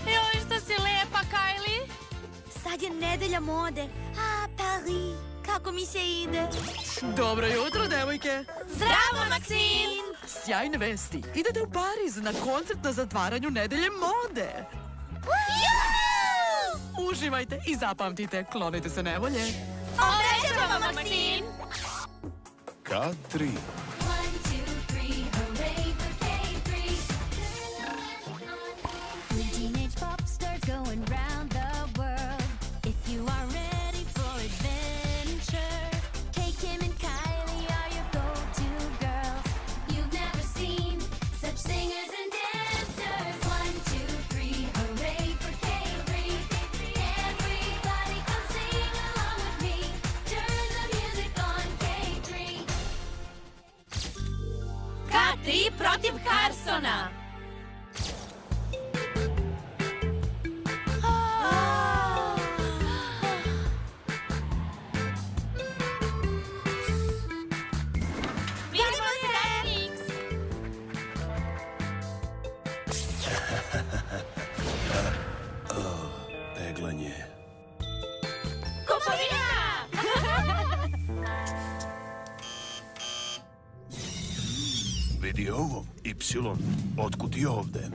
Joj, što si lepa, Kylie. Sad je nedelja mode. Paris, kako mi se ide? Dobro jutro, devojke. Zdravo, Maksim! Sjajne vesti. Idete u Pariz na koncert na zatvaranju nedelje mode. Uživajte i zapamtite, klonite se nevolje. Obećavamo, Maksim! K3. Teenage pop stars going round the world. If you are ready for adventure, take Kim and Kylie are your go-to girls. You've never seen such singers and dancers. 1, 2, 3, hooray for K3. Everybody come sing along with me. Turn the music on, K3. K3 protiv Carsona. Peglanje. Kupovina! Vidi ovo, Y. Otkud ti ovde?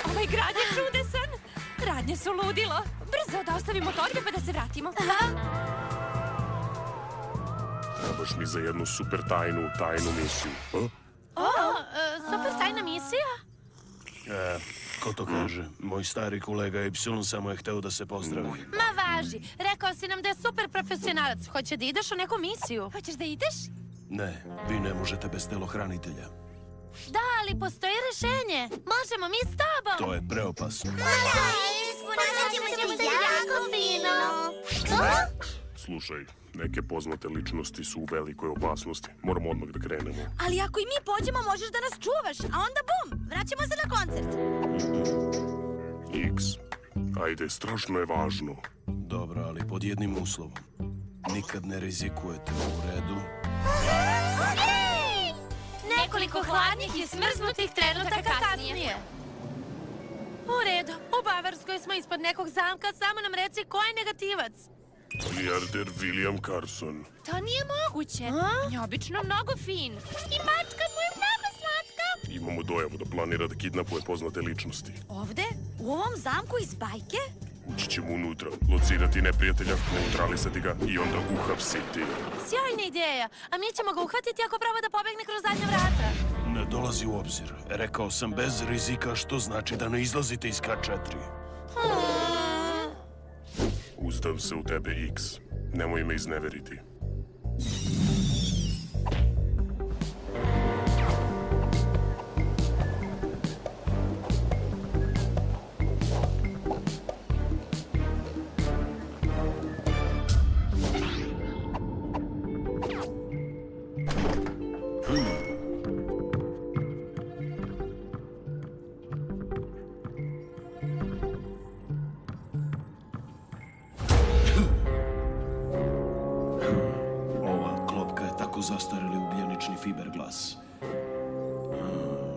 Ovaj grad je čudesan. Radnje su ludilo. Brzo da ostavimo torbe pa da se vratimo. Trebaš mi za jednu super tajnu misiju. Super tajna misija? Ko to kaže? Moj stari kolega Y samo je hteo da se pozdravi. Ma važi, rekao si nam da je super profesionalac. Hoće da ideš u neku misiju? Hoćeš da ideš? Ne, vi ne možete bez telohranitelja. Da, ali postoji rešenje. Možemo mi s tobom. To je preopasno. Slušaj, neke poznate ličnosti su u velikoj opasnosti. Moramo odmah da krenemo. Ali ako i mi pođemo, možeš da nas čuvaš, a onda bum, vraćamo se na koncert. X, ajde, strašno je važno. Dobro, ali pod jednim uslovom. Nikad ne rizikujete, u redu? Nekoliko hladnih i smrznutih trenutaka kasnije. U redu, u Bavarskoj smo ispod nekog zamka, samo nam reci ko je negativac. Milijarder William Carson. To nije moguće. On je obično mnogo fin. I mačka mu je mnogo slatka. Imamo dojavu da planira da kidnapuje poznate ličnosti. Ovde? U ovom zamku iz bajke? Ući ćemo unutra, locirati neprijatelja, neutralisati ga i onda uhapsiti. Sjajna ideja. A mi ćemo ga uhvatiti ako proba da pobegne kroz zadnja vrata. Ne dolazi u obzir. Rekao sam bez rizika, što znači da ne izlazite iz K4. Uzdam se u tebe, X. Nemoj me izneveriti. Zastareli ugljenični fiberglas.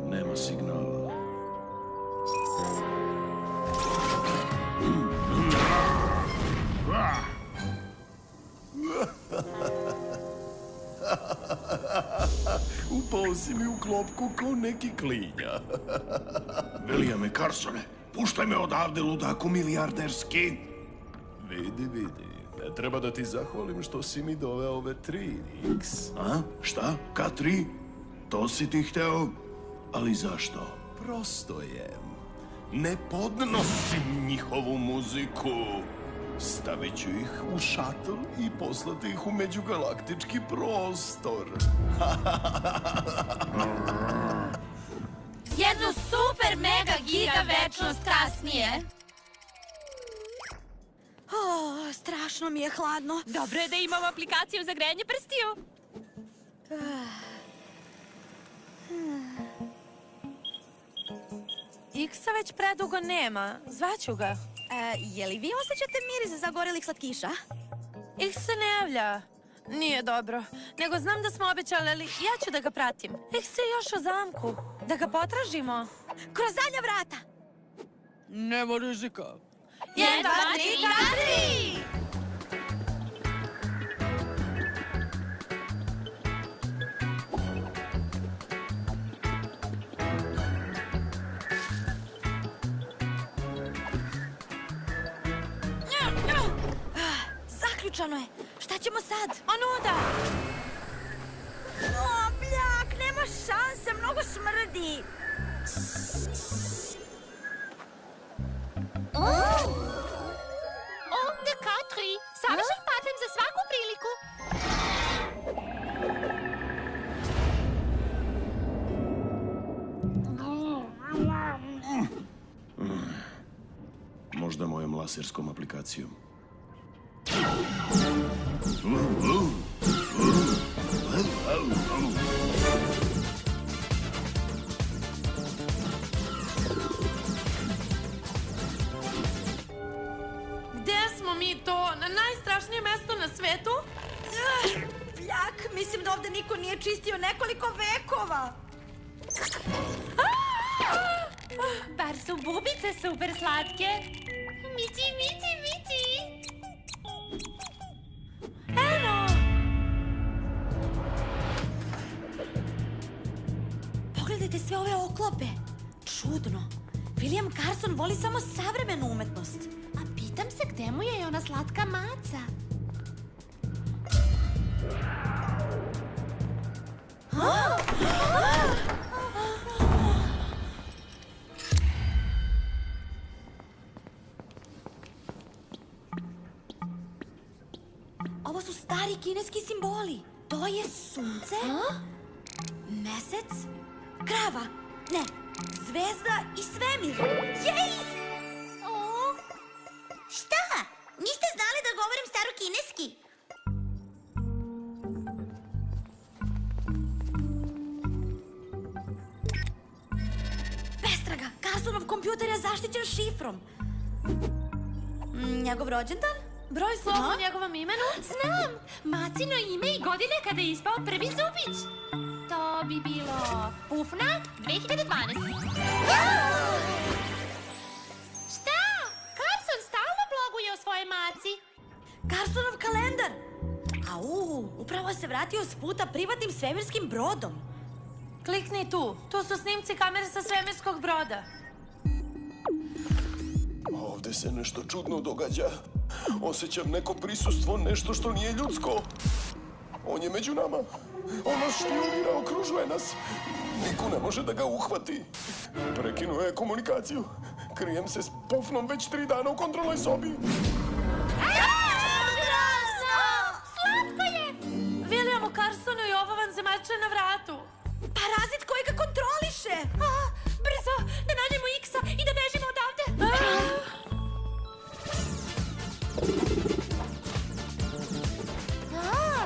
Nema signala. Upao si mi u klopku ko neki klinja. Williame Carsone, puštaj me odavde, ludaku milijarderski. Vidi. Ne treba da ti zahvalim što si mi doveo ove 3, X. A? Šta? K3? To si ti hteo? Ali zašto? Prosto je. Ne podnosim njihovu muziku. Stavit ću ih u šatl i poslati ih u međugalaktički prostor. Jednu super mega giga večnost kasnije. Strašno mi je hladno. Dobro je da imamo aplikaciju za grejanje prstiju. X-a već predugo nema. Zvaću ga. Je li vi osjećate miris zagorelih slatkiša? X se ne javlja. Nije dobro. Nego znam da smo obećali, ali ja ću da ga pratim. X je još u zamku. Da ga potražimo. Kroz zadnja vrata. Nema rizika. 1, 2, 3, kadri! Zaključano je. Šta ćemo sad? Onuda! Bljak, nema šanse, mnogo smrdi. Ovde Katri! Savršen parfem za svaku priliku! Možda mojom laserskom aplikacijom. Gde smo mi to? Na najstrašnije mesto na svetu? Bljak, mislim da ovde niko nije čistio nekoliko vekova. Bar su bubice super slatke. Mici, mici, mici. Eno! Pogledajte sve ove oklope. Čudno. William Carson voli samo savremenu umetnost. A pitam se gde mu je i ona slatka maca. Ovo su stari kineski simboli. To je sunce, mesec, krava, ne, zvezda i svemir. Jej! Šta? Niste znali da govorim starokineski? Bestraga, Carsonov kompjuter je zaštićen šifrom. Njegov rođendan? Broj slova u njegovom imenu? Znam! Macino ime i godine kada je ispao prvi zubić. To bi bilo... Pufna 2012. Šta? Carson stalno bloguje o svojoj maci. Carsonov kalendar! Upravo se vratio s puta privatnim svemirskim brodom. Klikni tu. Tu su snimci kamere sa svemirskog broda. Ovde se nešto čudno događa. Osjećam neko prisustvo, nešto što nije ljudsko. On je među nama. On nas špionira, okružuje nas. Niko ne može da ga uhvati. Prekinuo je komunikaciju. Krijem se s Pufnom već 3 dana u kontrolnoj sobi. Slatko je! Williamu Carsonu i ovo vanzemaljče na vratu. Parazit koji ga kontroliše! Brzo, da nađemo X-a i da bežimo odavde.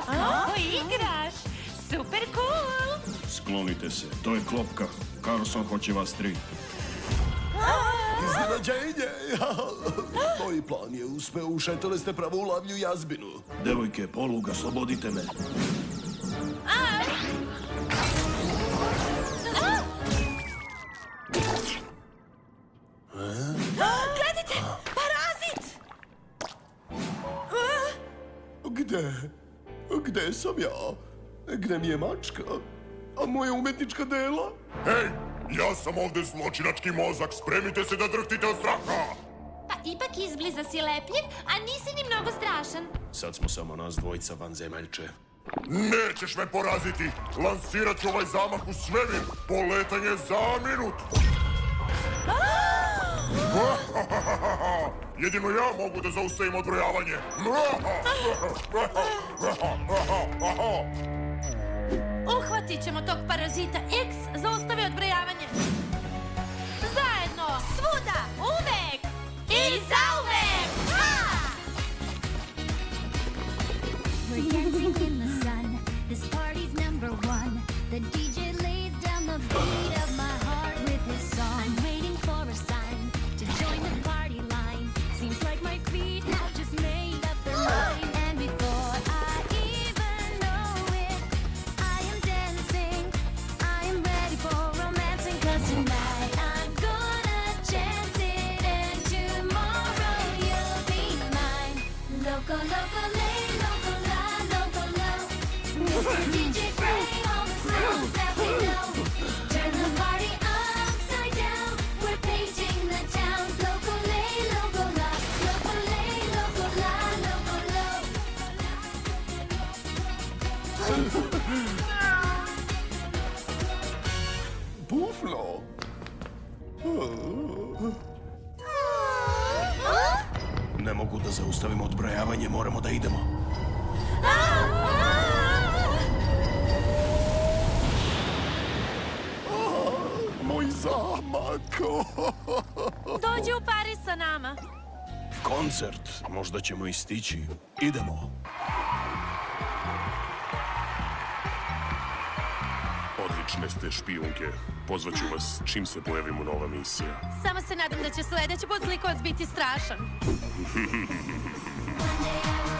Kako igraš? Super cool! Sklonite se, to je klopka. Carson hoće vas 3. Iznenađenje! Moj plan je uspeo, ušetali ste pravo u lavlju jazbinu. Devojke, poluga, slobodite me. Gledajte! Parazit! Gde sam ja? Gde mi je mačka? A moja umetnička dela? Hej, ja sam ovde zločinački mozak, spremite se da drhtite od straha! Pa ipak izbliza si lepljiv, a nisi ni mnogo strašan. Sad smo samo nas dvojica vanzemaljče. Nećeš me poraziti! Lansirat ću ovaj zamak u svemir! Poletanje za minut! Jedino ja mogu da zaustavim odbrojavanje! Uhvatit ćemo tog parazita. X zaustavi odbrojavanje. Zajedno! Svuda! Uvek! I zauvek! mogu da zaustavimo odbrojavanje, moramo da idemo. Moj zamak! Dođi u Pariz sa nama. Koncert, možda ćemo i stići. Idemo. Odlične ste špijunke. Pozvaću vas čim se pojavimo nova misija. Samo se nadam da će sledeći put zlikovac biti strašan. One day I will